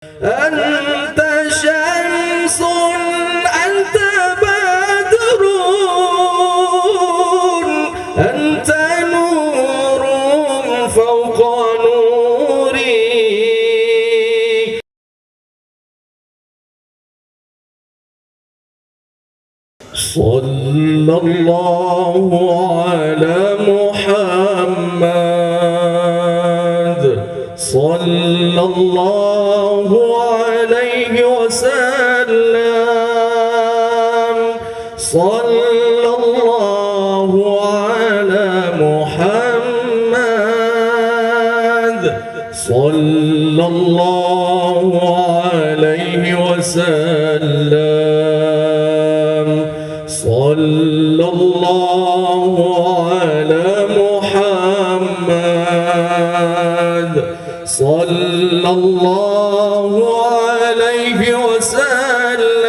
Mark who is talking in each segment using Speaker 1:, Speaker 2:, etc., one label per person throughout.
Speaker 1: أنت شمس أنت بدر أنت نور فوق نوري. صلى الله على محمد صلى الله عليه وسلم. صلى الله على محمد صلى الله عليه وسلم. صلى الله على محمد صلى الله عليه وسلم.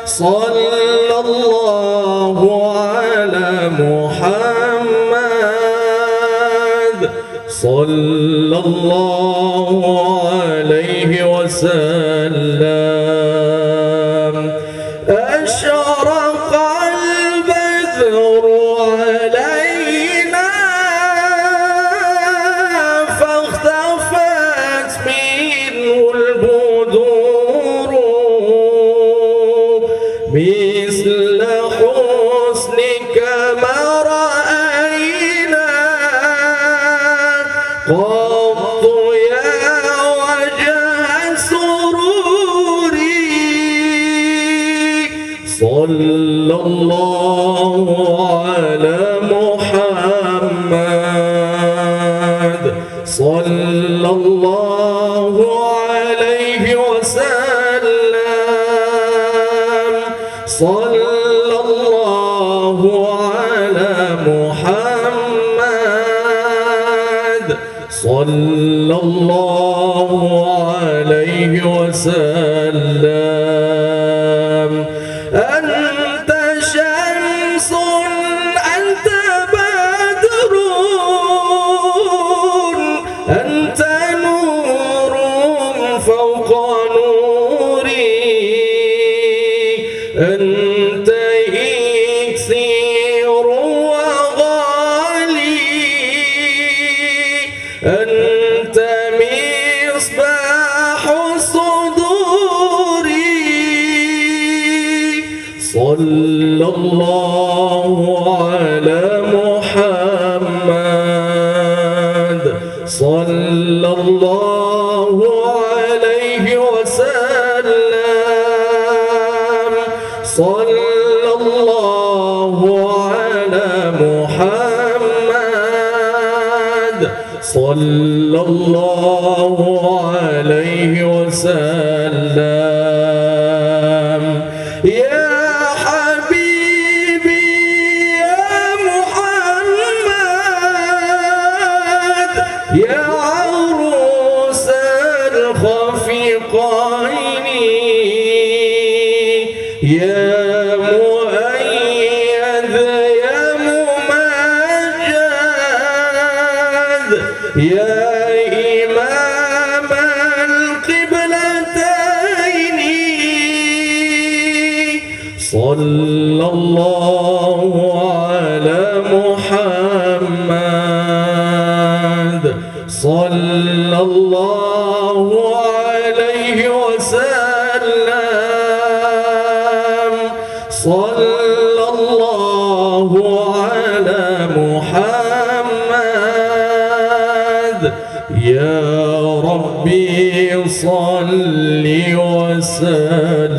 Speaker 1: صلى الله على محمد صلى الله عليه وسلم. أشرق البدر علينا فاختفت منه البدور مثل حسنك ما رأينا قط يا وجه سروري. صلى الله على محمد صلى الله عليه وسلم. صلى الله على محمد صلى الله عليه وسلم. أنت شمس أنت بدر أنت نور فوق نوري. أنت إكسير وغالي أنت مصباح الصدور. صلى الله على محمد صلى الله عليه وسلم. صلى الله على محمد صلى الله عليه وسلم. يا حبيبي يا محمد يا عروس الخفيقين يا مؤيد يا ممجد يا إمام القبلتين. صلى الله على محمد صلى الله عليه وسلم. صلى الله على محمد يا ربي صل وسلم.